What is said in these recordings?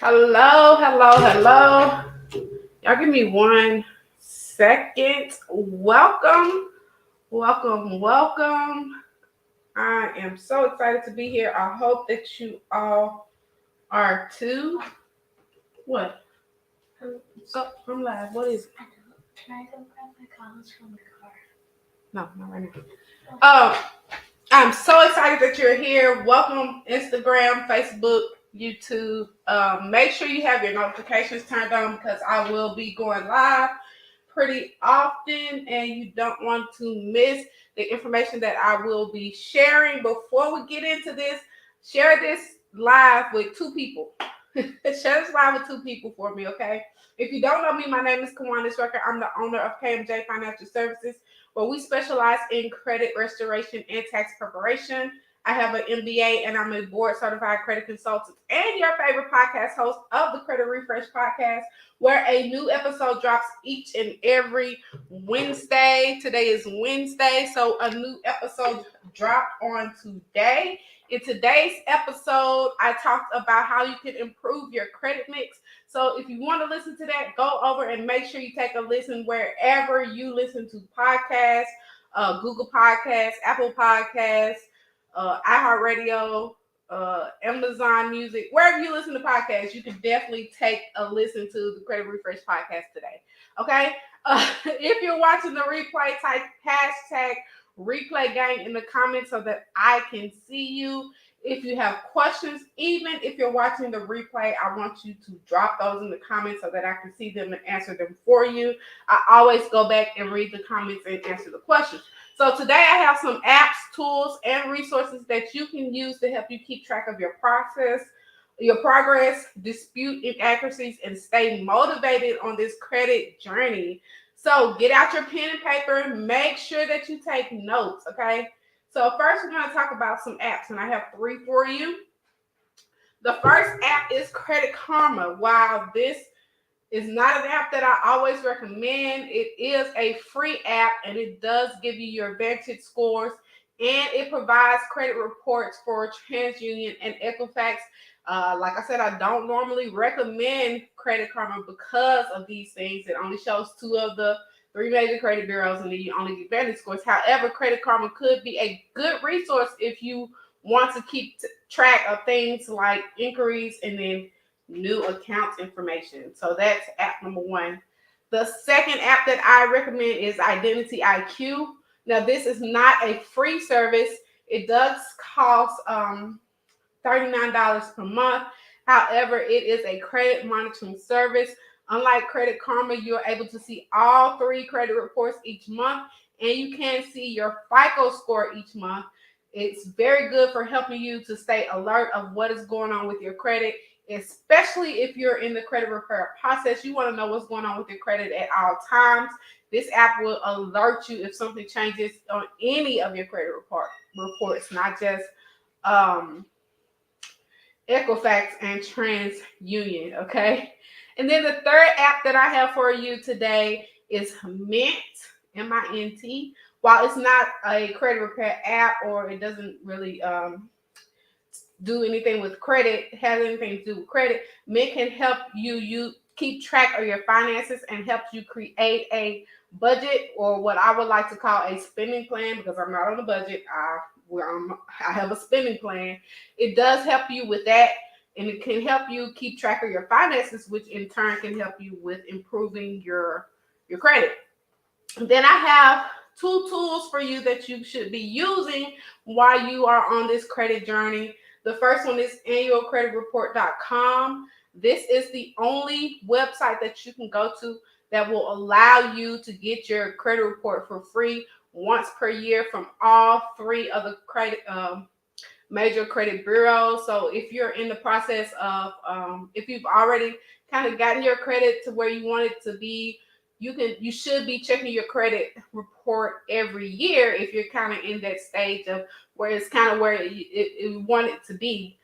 Hello. Y'all give me 1 second. Welcome. I am so excited to be here. I hope that you all are too. What? Oh, I'm live. What is it? Can I go grab my collars from the car? No, not right now. I'm so excited that you're here. Welcome, Instagram, Facebook, YouTube. Make sure you have your notifications turned on because I will be going live pretty often and you don't want to miss the information that I will be sharing. Before we get into this, share this live with 2 people. Share this live with 2 people for me, okay? If you don't know me, my name is Kawana Rucker. I'm the owner of KMJ Financial Services, where we specialize in credit restoration and tax preparation. I have an MBA and I'm a board certified credit consultant and your favorite podcast host of the Credit Refresh podcast, where a new episode drops each and every Wednesday. Today is Wednesday, so a new episode dropped on today. In today's episode, I talked about how you can improve your credit mix. So if you want to listen to that, go over and make sure you take a listen wherever you listen to podcasts, Google Podcasts, Apple Podcasts, iHeartRadio, Amazon Music, wherever you listen to podcasts, you can definitely take a listen to the Credit Refresh podcast today. Okay? If you're watching the replay, type hashtag replay gang in the comments so that I can see you. If you have questions, even if you're watching the replay, I want you to drop those in the comments so that I can see them and answer them for you. I always go back and read the comments and answer the questions. So today I have some apps, tools, and resources that you can use to help you keep track of your progress, dispute inaccuracies, and stay motivated on this credit journey. So get out your pen and paper. Make sure that you take notes, okay? So first we're going to talk about some apps, and I have 3 for you. The first app is Credit Karma. While this is not an app that I always recommend, it is a free app, and it does give you your Vantage scores, and it provides credit reports for TransUnion and Equifax. Like I said, I don't normally recommend Credit Karma because of these things. It only shows 2 of the 3 major credit bureaus, and then you only get Vantage scores. However, Credit Karma could be a good resource if you want to keep track of things like inquiries and then new account information. So that's app number 1. The second app that I recommend is Identity IQ. Now, this is not a free service. It does cost $39 per month. However, it is a credit monitoring service. Unlike Credit Karma, you're able to see all 3 credit reports each month, and you can see your FICO score each month. It's very good for helping you to stay alert of what is going on with your credit, especially if you're in the credit repair process. You want to know what's going on with your credit at all times. This app will alert you if something changes on any of your credit reports, not just Equifax and TransUnion, okay? And then the third app that I have for you today is Mint, Mint. While it's not a credit repair app, or it doesn't really do anything with credit, has anything to do with credit, Mint can help you keep track of your finances and helps you create a budget, or what I would like to call a spending plan, because I'm not on a budget. I have a spending plan. It does help you with that, and it can help you keep track of your finances, which in turn can help you with improving your credit. Then I have 2 tools for you that you should be using while you are on this credit journey. The first one is annualcreditreport.com. This is the only website that you can go to that will allow you to get your credit report for free once per year from all 3 of the major credit bureaus. So if you're in the process of, if you've already kind of gotten your credit to where you want it to be, you should be checking your credit report every year if you're kind of in that stage of where it's kind of where you want it to be.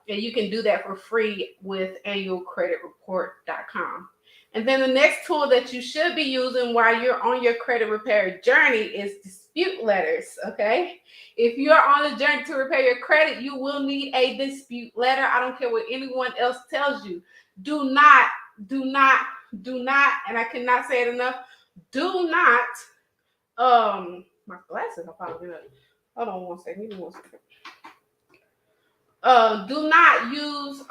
You can do that for free with annualcreditreport.com. And then the next tool that you should be using while you're on your credit repair journey is dispute letters, okay? If you're on a journey to repair your credit, you will need a dispute letter. I don't care what anyone else tells you. Do not, do not, do not, and I cannot say it enough, do not, my glasses are popping up. Hold on one second, give me 1 second. Do not use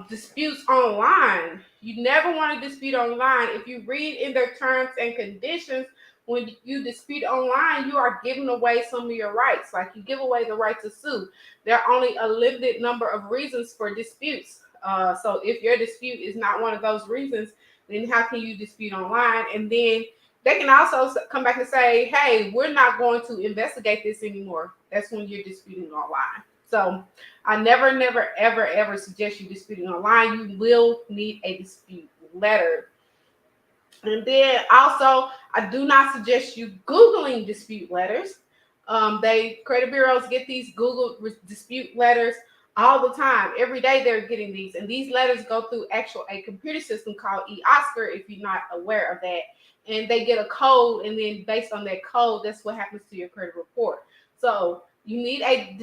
disputes online. You never want to dispute online. If you read in their terms and conditions, when you dispute online, you are giving away some of your rights. Like you give away the right to sue. There are only a limited number of reasons for disputes. So if your dispute is not one of those reasons, then how can you dispute online? And then they can also come back and say, hey, we're not going to investigate this anymore. That's when you're disputing online. So I never, ever, ever suggest you disputing online. You will need a dispute letter. And then also, I do not suggest you Googling dispute letters. Credit bureaus get these Google dispute letters all the time. Every day they're getting these. And these letters go through a computer system called eOscar, if you're not aware of that. And they get a code, and then based on that code, that's what happens to your credit report. So you need a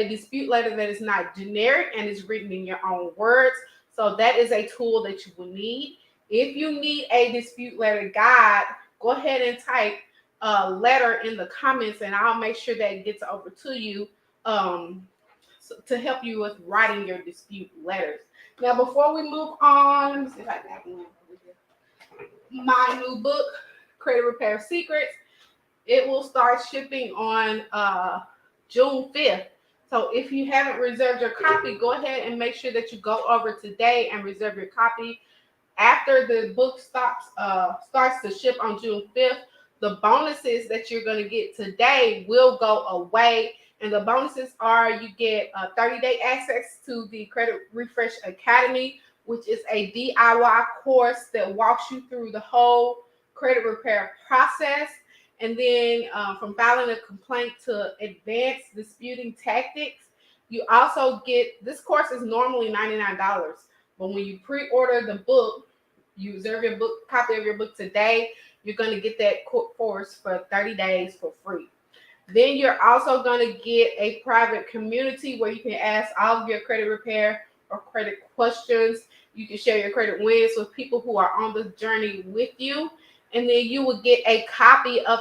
dispute letter that is not generic and is written in your own words. So that is a tool that you will need. If you need a dispute letter guide, go ahead and type a letter in the comments, and I'll make sure that it gets over to you to help you with writing your dispute letters. Now, before we move on, let me see if I can have one over here. My new book, Credit Repair Secrets, it will start shipping on June 5th. So if you haven't reserved your copy, go ahead and make sure that you go over today and reserve your copy. After the book starts to ship on June 5th, the bonuses that you're going to get today will go away. And the bonuses are you get 30-day access to the Credit Refresh Academy, which is a DIY course that walks you through the whole credit repair process. And then from filing a complaint to advanced disputing tactics, you also get, this course is normally $99. But when you pre-order the book, you reserve your book, copy of your book today, you're going to get that course for 30 days for free. Then you're also going to get a private community where you can ask all of your credit repair or credit questions. You can share your credit wins with people who are on the journey with you. And then you will get a copy of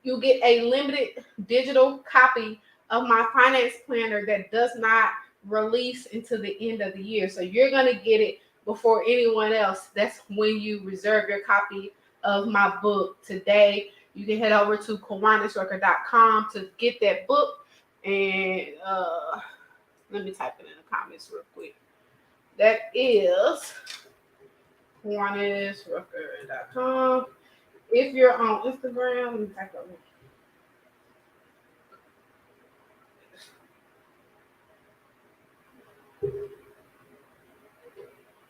you'll get a limited digital copy of my finance planner that does not release until the end of the year. So you're going to get it before anyone else. That's when you reserve your copy of my book today. You can head over to KawanisRucker.com to get that book. And let me type it in the comments real quick. That is KawanisRucker.com. If you're on Instagram, let me type it in.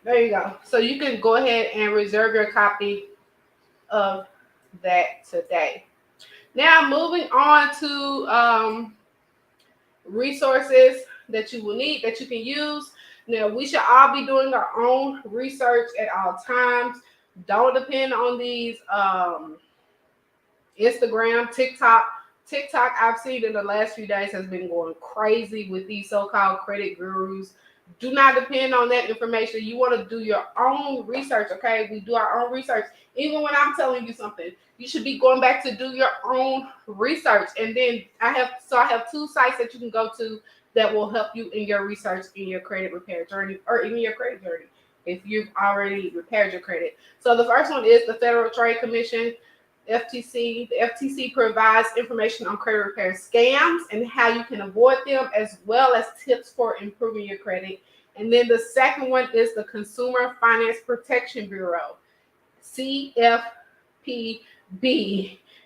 There you go. So you can go ahead and reserve your copy of that today. Now moving on to resources that you will need, that you can use. Now we should all be doing our own research at all times. Don't depend on these Instagram, TikTok. TikTok, I've seen in the last few days, has been going crazy with these so-called credit gurus. Do not depend on that information. You want to do your own research, okay? We do our own research. Even when I'm telling you something, you should be going back to do your own research. And then I have 2 sites that you can go to that will help you in your research in your credit repair journey, or even your credit journey if you've already repaired your credit. So the first one is the Federal Trade Commission, FTC. The FTC provides information on credit repair scams and how you can avoid them, as well as tips for improving your credit. And then the second one is the Consumer Finance Protection Bureau, CFPB.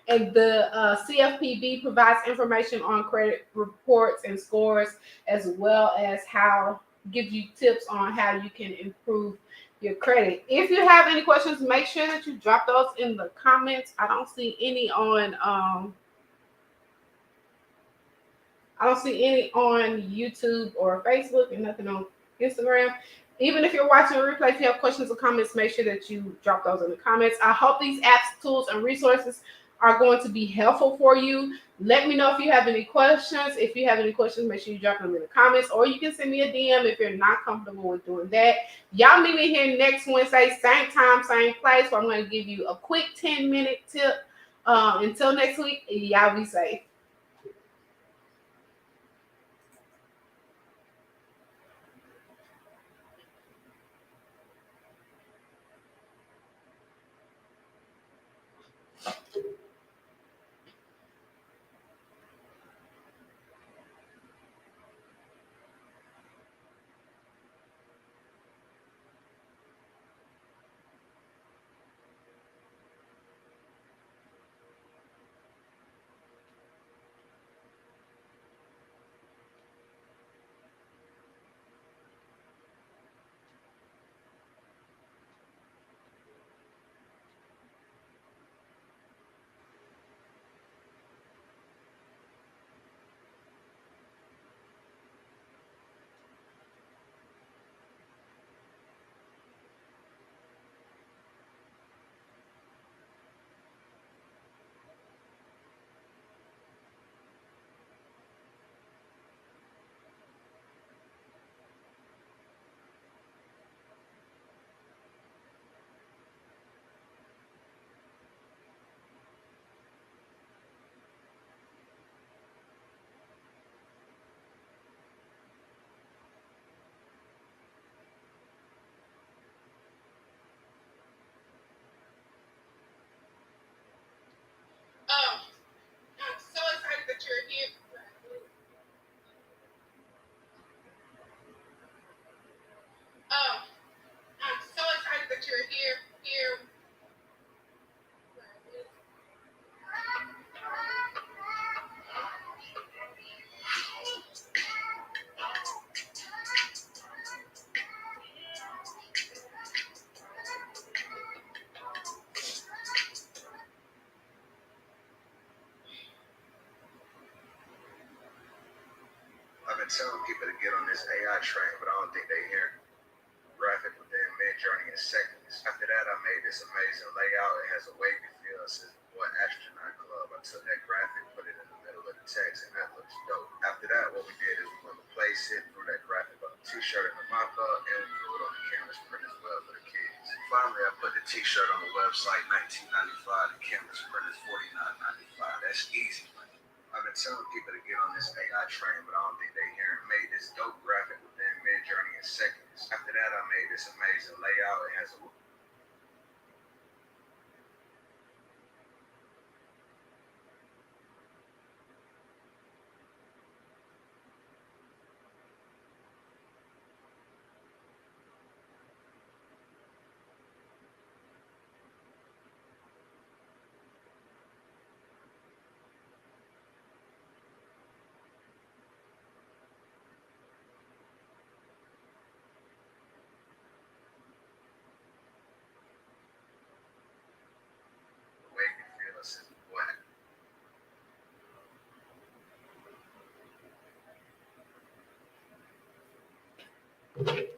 And the CFPB provides information on credit reports and scores, as well as gives you tips on how you can improve your credit. If you have any questions, make sure that you drop those in the comments. I don't see any on YouTube or Facebook, and nothing on Instagram. Even if you're watching a replay, if you have questions or comments, make sure that you drop those in the comments. I hope these apps, tools, and resources are going to be helpful for you. Let me know if you have any questions. If you have any questions, make sure you drop them in the comments, or you can send me a DM if you're not comfortable with doing that. Y'all meet me here next Wednesday, same time, same place, where I'm going to give you a quick 10-minute tip. Until next week, y'all be safe. I'm so excited that you're here. I'm so excited that you're here. I've been telling people to get on this AI train, but I don't think they hear. Graphic within mid-journey in seconds. After that, I made this amazing layout. It has a wavy feel. It says Boy Astronaut Club. I took that graphic, put it in the middle of the text, and that looks dope. After that, what we did is we went to place it, threw that graphic on the t-shirt in the mock-up, and we threw it on the canvas print as well for the kids. Finally, I put the t-shirt on the website, $19.95. The canvas print is $49.95. That's easy money. I've been telling people to get on this AI train, but I don't think they hear it. Made this dope graphic within mid-journey in seconds. After that, I made this amazing layout. It has a way you feel. It says, what?